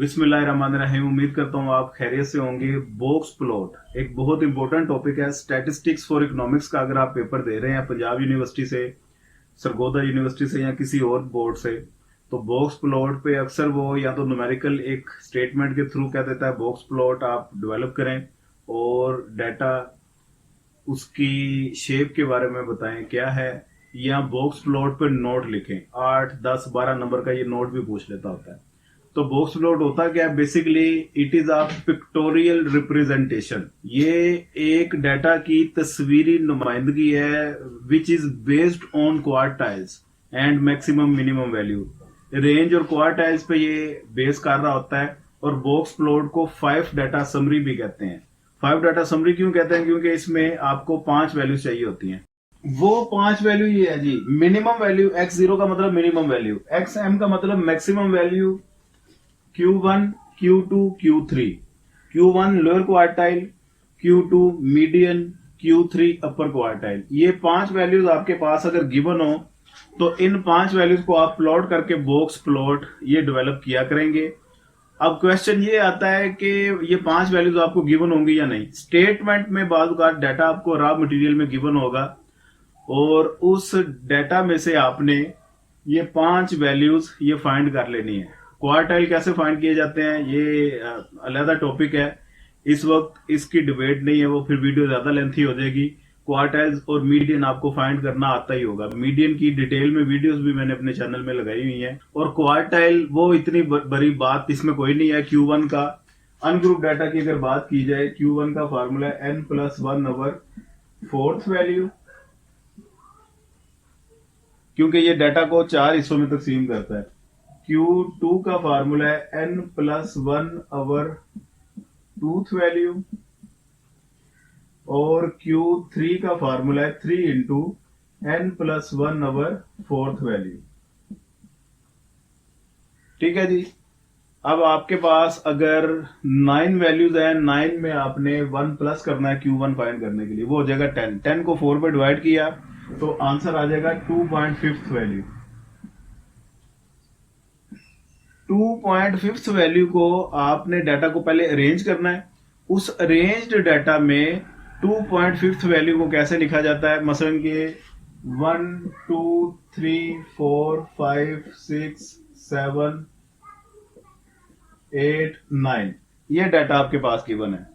बिस्मिल्लाहिर्रहमानिर्रहीम। उम्मीद करता हूँ आप खैरियत से होंगे। बॉक्स प्लॉट एक बहुत इंपॉर्टेंट टॉपिक है स्टैटिस्टिक्स फॉर इकोनॉमिक्स का। अगर आप पेपर दे रहे हैं पंजाब यूनिवर्सिटी से, सरगोदा यूनिवर्सिटी से या किसी और बोर्ड से, तो बॉक्स प्लॉट पे अक्सर वो या तो न्यूमेरिकल एक स्टेटमेंट के थ्रू कह देता है बॉक्स प्लॉट आप डेवलप करें और डाटा उसकी शेप के बारे में बताएं क्या है, या बॉक्स प्लॉट पर नोट लिखें। 8, 10, 12 नंबर का ये नोट भी पूछ लेता होता है। तो बॉक्स प्लॉट होता क्या है? Basically it is a pictorial representation. ये एक डाटा की तस्वीरी नुमाइंदगी है which is based on quartiles and maximum minimum value. Range और क्वार्टाइल्स पे ये बेस कर रहा होता है। और बॉक्स प्लॉट को 5 डाटा समरी भी कहते हैं। 5 डाटा समरी क्यों कहते हैं? क्योंकि इसमें आपको 5 वैल्यू चाहिए होती हैं। वो 5 वैल्यू ये है जी। मिनिमम वैल्यू x0 का मतलब मिनिमम वैल्यू, xm का मतलब maximum value, Q1, Q2, Q3, Q1 lower quartile, Q2 median, Q3 अपर क्वार्टाइल। ये 5 वैल्यूज आपके पास अगर गिवन हो तो इन 5 वैल्यूज को आप प्लॉट करके बॉक्स प्लॉट ये डेवलप किया करेंगे। अब क्वेश्चन ये आता है कि ये 5 वैल्यूज आपको गिवन होंगी या नहीं। स्टेटमेंट में बाद का डाटा आपको रॉ मटेरियल में गिवन होगा और उस डाटा में से आपने ये 5 वैल्यूज ये फाइंड कर लेनी है। क्वार्टाइल कैसे फाइंड किए जाते हैं ये अलग टॉपिक है, इस वक्त इसकी डिबेट नहीं है, वो फिर वीडियो ज्यादा लेंथी हो जाएगी। क्वार्टाइल्स और मीडियन आपको फाइंड करना आता ही होगा। मीडियन की डिटेल में वीडियोस भी मैंने अपने चैनल में लगाई हुई हैं। और क्वार्टाइल वो इतनी बड़ी बात इसमें कोई नहीं है। Q1 का अनग्रुप डाटा की अगर बात की जाए, Q1 का फार्मूला है n+1 ओवर 4th वैल्यू, क्योंकि ये डाटा को 4 हिस्सों में तकसीम करता है। Q2 का फार्मूला है n+1 ओवर 2th वैल्यू और Q3 का फार्मूला है 3 into n+1 over 4th value. ठीक है जी। अब आपके पास अगर 9 वैल्यूज है, 9 में आपने 1 प्लस करना है Q1 फाइंड करने के लिए, वो हो जाएगा 10। 10 को 4 पे डिवाइड किया तो आंसर आ जाएगा 2.5 वैल्यू। 2.5 वैल्यू को आपने डाटा को पहले अरेंज करना है। उस अरेंज्ड डाटा में 2.5 वैल्यू को कैसे लिखा जाता है? मसलन के 1, 2, 3, 4, 5, 6, 7, 8, 9 ये डाटा आपके पास गिवन है।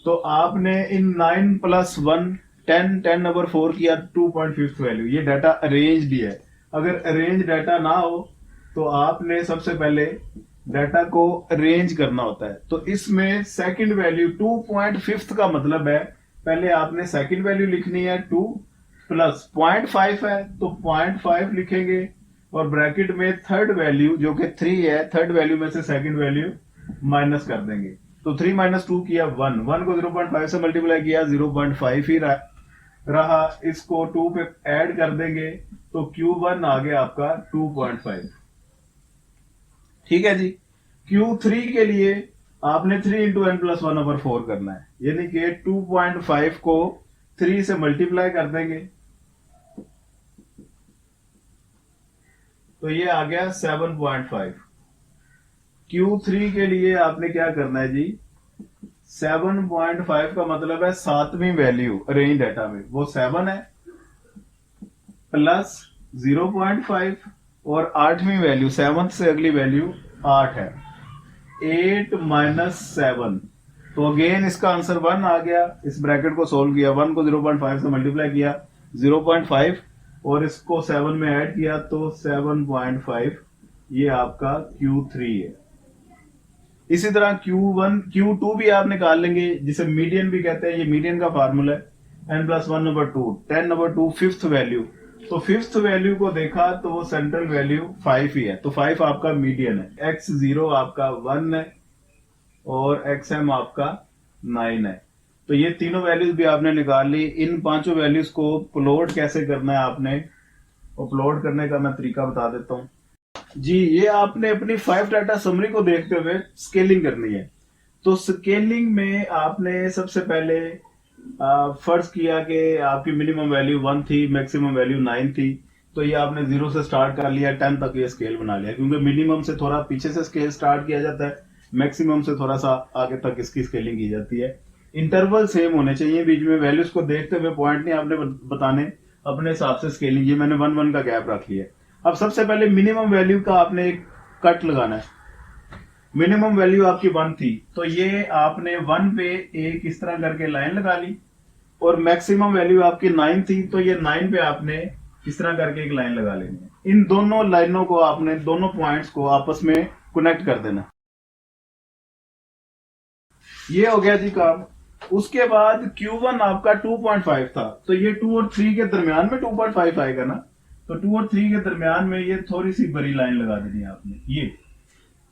तो आपने इन 9 + 1 10, 10 ओवर 4 किया 2.5 वैल्यू। ये डाटा अरेंज्ड ही है। अगर अरेंज डाटा ना हो तो आपने सबसे पहले डाटा को अरेंज करना होता है। तो इसमें सेकंड वैल्यू 2.5 का मतलब है पहले आपने सेकंड वैल्यू लिखनी है 2 प्लस 0.5 है तो 0.5 लिखेंगे और ब्रैकेट में थर्ड वैल्यू जो कि 3 है, थर्ड वैल्यू में से सेकंड वैल्यू माइनस कर देंगे। तो 3 - 2 किया 1, 1 को 0.5 से मल्टीप्लाई किया 0.5 ही रहा। इसको 2 पे ऐड कर देंगे तो Q1 आ गया आपका 2.5। ठीक है जी। Q3 के लिए आपने 3 इंटू n+1 ओवर 4 करना है, यानी कि 2.5 को 3 से मल्टीप्लाई कर देंगे तो ये आ गया 7.5। Q3 के लिए आपने क्या करना है जी? 7.5 का मतलब है 7वीं वैल्यू अरेंज डाटा में, वो 7 है प्लस 0.5 और 8वीं वैल्यू 7th से अगली वैल्यू 8 है। 8 - 7 तो अगेन इसका आंसर 1 आ गया। इस ब्रैकेट को सोल्व किया, 1 को 0.5 से मल्टीप्लाई किया 0.5 और इसको 7 में ऐड किया तो 7.5 ये आपका Q3 है। इसी तरह Q1 Q2 भी आप निकाल लेंगे, जिसे मीडियन भी कहते हैं। ये मीडियन का फार्मूला है n+1 over 2, 10 over 2 5th value. तो 5th वैल्यू को देखा तो वो सेंट्रल वैल्यू 5 ही है, तो 5 आपका मीडियन है। x0 आपका 1 है और xm आपका 9 है। तो ये तीनों वैल्यूज भी आपने निकाल ली। इन पांचों वैल्यूज को प्लॉट कैसे करना है आपने, और प्लॉट करने का मैं तरीका बता देता हूं जी। ये आपने अपनी 5 डाटा समरी को देखते हुए स्केलिंग करनी है। तो स्केलिंग में आपने सबसे पहले फर्ज किया कि आपकी मिनिमम वैल्यू 1 थी, मैक्सिमम वैल्यू 9 थी। तो ये आपने 0 से स्टार्ट कर लिया, 10 तक ये स्केल बना लिया, क्योंकि मिनिमम से थोड़ा पीछे से स्केल स्टार्ट किया जाता है। मैक्सिमम से थोड़ा सा आगे तक इसकी स्केलिंग की जाती है। इंटरवल सेम होने चाहिए बीच में, वैल्यूज को देखते हुए पॉइंट नहीं आपने बताने, अपने हिसाब से स्केलिंग। ये मैंने 1 1 का गैप रख लिया। अब सबसे पहले मिनिमम वैल्यू का आपने एक कट लगाना है। मिनिमम वैल्यू आपकी 1 थी, तो ये आपने 1 पे एक इस तरह करके लाइन लगा ली, और मैक्सिमम वैल्यू आपकी 9 थी, तो ये 9 पे आपने इस तरह करके एक लाइन लगा लेनी है। इन दोनों लाइनों को आपने, दोनों पॉइंट्स को आपस में कनेक्ट कर देना। ये हो गया जी काम। उसके बाद Q1 आपका 2.5 था, तो ये 2 और 3 के दरमियान में 2.5 आएगा ना, तो 2 और 3 के दरमियान में ये थोड़ी सी बड़ी लाइन लगा देनी है आपने। ये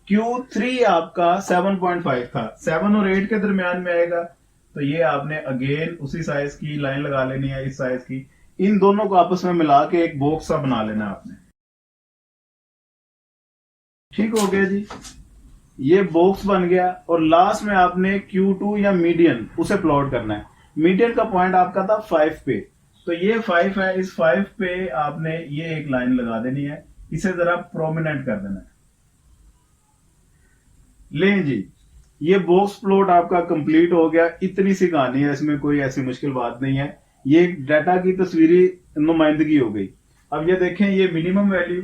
Q3 आपका 7.5 था, 7 और 8 के दरमियान में आएगा, तो ये आपने अगेन उसी साइज की लाइन लगा लेनी है, इस साइज की। इन दोनों को आपस में मिला के एक बॉक्स सा बना लेना आपने। ठीक हो गया जी, ये बॉक्स बन गया। और लास्ट में आपने Q2 या मीडियन उसे प्लॉट करना है। मीडियन का पॉइंट आपका था 5 पे, तो ये 5 है, इस 5 पे आपने ये एक लाइन लगा देनी है, इसे जरा प्रोमिनेंट कर देना है। लें जी, ये बॉक्स प्लॉट आपका कंप्लीट हो गया। इतनी सी कहानी है, इसमें कोई ऐसी मुश्किल बात नहीं है। ये डाटा की तस्वीरी नुमाइंदगी हो गई। अब ये देखें, ये मिनिमम वैल्यू,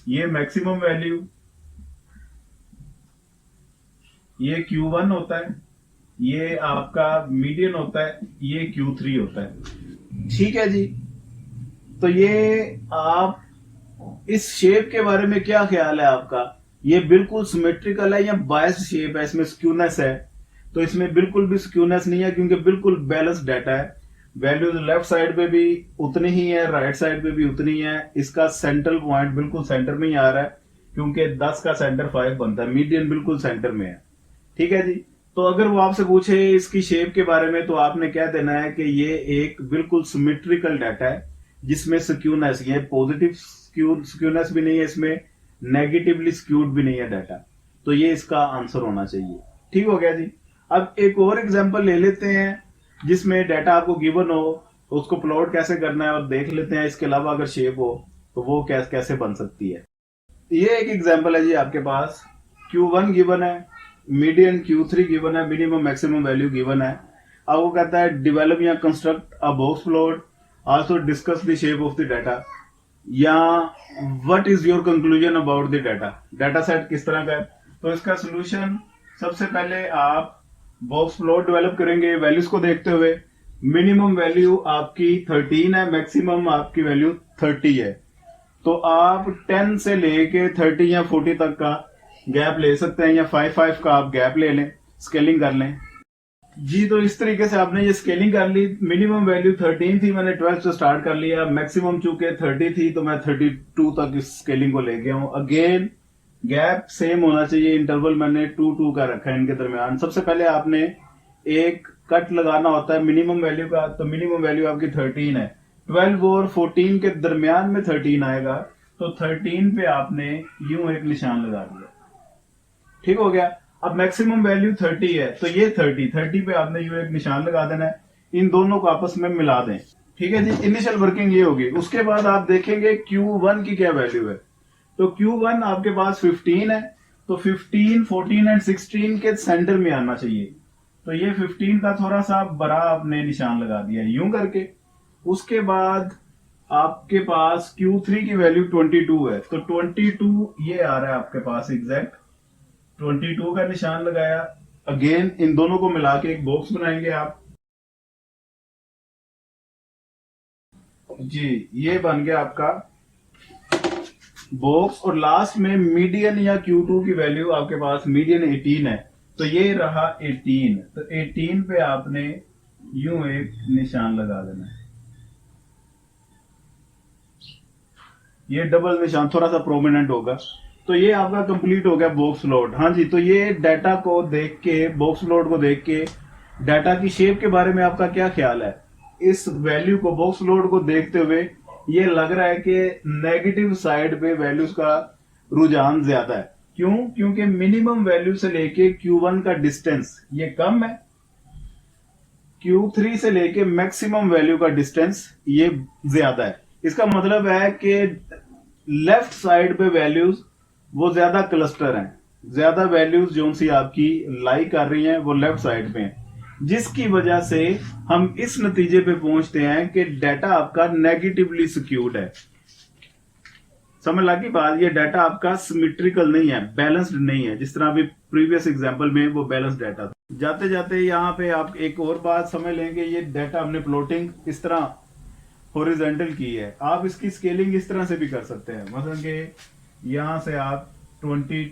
ये मैक्सिमम वैल्यू, ये Q1 होता है, ये आपका मीडियन होता है, ये Q3 होता है। ठीक है जी, तो ये आप इस शेप के बारे में क्या ख्याल है आपका? ये बिल्कुल सिमेट्रिकल है या बायस्ड शेप है, इसमें स्क्यूनेस है? तो इसमें बिल्कुल भी स्क्यूनेस नहीं है, क्योंकि बिल्कुल बैलेंस डाटा है। वैल्यूज लेफ्ट साइड पे भी उतनी ही है, राइट साइड पे भी उतनी है। इसका सेंट्रल पॉइंट बिल्कुल सेंटर में ही आ रहा है, क्योंकि 10 का सेंटर 5 बनता है। मीडियन बिल्कुल सेंटर में है। ठीक है जी, तो अगर वो आपसे पूछे इसकी शेप के बारे में, तो आपने क्या देना है कि ये एक बिल्कुल सिमेट्रिकल डाटा है, जिसमें स्क्यूनेस, ये पॉजिटिव स्क्यूनेस भी नहीं है, इसमें नेगेटिवली स्क्यूड भी नहीं है डाटा। तो ये इसका आंसर होना चाहिए। ठीक हो गया जी। अब एक और एग्जांपल ले लेते हैं, जिसमें डाटा आपको गिवन हो, तो उसको प्लॉट कैसे करना है और देख लेते हैं। इसके अलावा अगर शेप हो तो वो कैसे बन सकती है। ये एक एग्जांपल है जी, आपके पास Q1 गिवन है, मीडियन Q3 गिवन है, मिनिमम मैक्सिमम वैल्यू गिवन है। अब वो कहता है डिवेलप या construct a box plot, also discuss the shape of the data, या what is your conclusion about the data. Data set किस तरह का है? तो इसका सोल्यूशन, सबसे पहले आप बॉक्स प्लॉट डेवलप करेंगे वैल्यूज को देखते हुए। मिनिमम वैल्यू आपकी 13 है, मैक्सिमम आपकी वैल्यू 30 है, तो आप 10 से लेके 30 या 40 तक का गैप ले सकते हैं, या 5 का आप गैप ले लें, स्केलिंग कर लें जी। तो इस तरीके से आपने ये स्केलिंग कर ली। मिनिमम वैल्यू 13 थी, मैंने 12 से स्टार्ट कर लिया। मैक्सिमम चूंकि 30 थी, तो मैं 32 तक इस स्केलिंग को ले गया हूं। अगेन गैप सेम होना चाहिए, इंटरवल मैंने 2 का रखा है इनके दरमियान। सबसे पहले आपने एक कट लगाना होता है मिनिमम वैल्यू का, तो मिनिमम वैल्यू आपकी 13 है, 12 और 14 के दरमियान में 13 आएगा, तो 13 पे आपने यूं एक निशान लगा दिया। ठीक हो गया। अब मैक्सिमम वैल्यू 30 है, तो ये 30 पे आपने यूं एक निशान लगा देना है। इन दोनों को आपस में मिला दें। ठीक है जी, इनिशियल वर्किंग ये होगी। उसके बाद आप देखेंगे Q1 की क्या वैल्यू है। तो Q1 आपके पास 15 है, तो 15, 14 एंड 16 के सेंटर में आना चाहिए। तो ये 15 का थोड़ा सा बड़ा आपने निशान लगा दिया यूं करके। उसके बाद आपके पास Q3 की वैल्यू 22 है, तो 22 ये आ रहा है आपके पास एग्जैक्ट 22 का निशान लगाया। अगेन इन दोनों को मिला के एक बॉक्स बनाएंगे आप जी। ये बन गया आपका बॉक्स। और लास्ट में मीडियन या Q2 की वैल्यू आपके पास मीडियन 18 है, तो ये रहा 18। तो 18 पे आपने यूं एक निशान लगा देना है, ये डबल निशान थोड़ा सा प्रोमिनेंट होगा। तो ये आपका कंप्लीट हो गया बॉक्स प्लॉट। हाँ जी, तो ये डाटा को देख के, बॉक्स प्लॉट को देख के डाटा की शेप के बारे में आपका क्या ख्याल है? इस वैल्यू को, बॉक्स प्लॉट को देखते हुए ये लग रहा है कि नेगेटिव साइड पे वैल्यूज का रुझान ज्यादा है। क्यों? क्योंकि मिनिमम वैल्यू से लेके Q1 का डिस्टेंस ये कम है, Q3 से लेके मैक्सिमम वैल्यू का डिस्टेंस ये ज्यादा है। इसका मतलब है कि लेफ्ट साइड पे वैल्यूज वो ज्यादा क्लस्टर हैं, ज्यादा वैल्यूज जो सी आपकी लाई कर रही हैं वो लेफ्ट साइड पे हैं, जिसकी वजह से हम इस नतीजे पे पहुंचते हैं कि डाटा आपका नेगेटिवली स्क्यूड है। समझ लगी बात? ये डाटा आपका सिमेट्रिकल नहीं है, बैलेंस्ड नहीं है, जिस तरह अभी प्रीवियस एग्जांपल में वो बैलेंस डाटा था। जाते जाते यहाँ पे आप एक और बात समझ लेंगे, ये डाटा हमने प्लॉटिंग इस तरह हॉरिजॉन्टल की है, आप इसकी स्केलिंग इस तरह से भी कर सकते हैं। मतलब कि यहाँ से आप 20,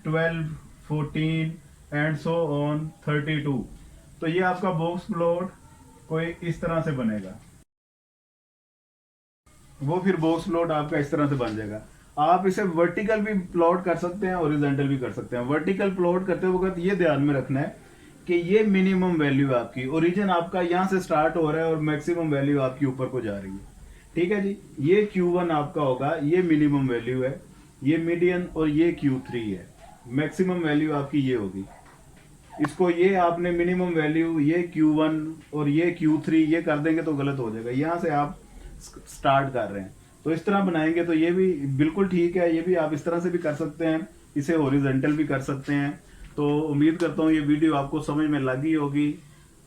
12, 14 एंड सो ऑन 32, तो ये आपका बॉक्स प्लॉट कोई इस तरह से बनेगा, वो फिर बॉक्स प्लॉट आपका इस तरह से बन जाएगा। आप इसे वर्टिकल भी प्लॉट कर सकते हैं, हॉरिजॉन्टल भी कर सकते हैं। वर्टिकल प्लॉट करते वक्त ये ध्यान में रखना है कि ये मिनिमम वैल्यू है आपकी, ओरिजिन आपका यहाँ से स्टार्ट हो रहा है और मैक्सिमम वैल्यू आपकी ऊपर को जा रही है। ठीक है जी, ये Q1 आपका होगा, ये मिनिमम वैल्यू है, ये मीडियन और ये Q3 है, मैक्सिमम वैल्यू आपकी ये होगी। इसको ये आपने मिनिमम वैल्यू ये Q1 और ये Q3 ये कर देंगे तो गलत हो जाएगा। यहाँ से आप स्टार्ट कर रहे हैं तो इस तरह बनाएंगे तो ये भी बिल्कुल ठीक है। ये भी आप इस तरह से भी कर सकते हैं, इसे हॉरिजॉन्टल भी कर सकते हैं। तो उम्मीद करता हूँ ये वीडियो आपको समझ में लगी होगी,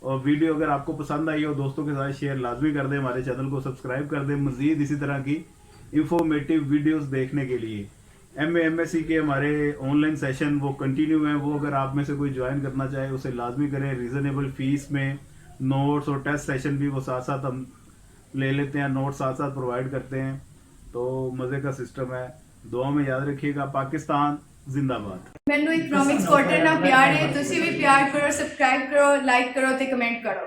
और वीडियो अगर आपको पसंद आई हो दोस्तों के साथ शेयर लाजमी कर दें, हमारे चैनल को सब्सक्राइब कर दें मजीद इसी तरह की इंफॉर्मेटिव वीडियोस देखने के लिए। MA/MSc के हमारे ऑनलाइन सेशन वो कंटिन्यू हैं, वो अगर आप में से कोई ज्वाइन करना चाहे उसे लाजमी करें। रीजनेबल फीस में नोट्स और टेस्ट सेशन भी वो साथ साथ हम ले लेते हैं, नोट्स साथ साथ प्रोवाइड करते हैं। तो मजे का सिस्टम है। दुआ में याद रखिएगा। पाकिस्तान जिंदाबाद। ਮੈਨੂੰ ਇਕਨੋਮਿਕਸ ਕੋਟਰ ਨਾਲ ਪਿਆਰ ਹੈ, ਤੁਸੀਂ ਵੀ ਪਿਆਰ ਕਰੋ, ਸਬਸਕ੍ਰਾਈਬ ਕਰੋ, ਲਾਈਕ ਕਰੋ ਤੇ ਕਮੈਂਟ ਕਰੋ।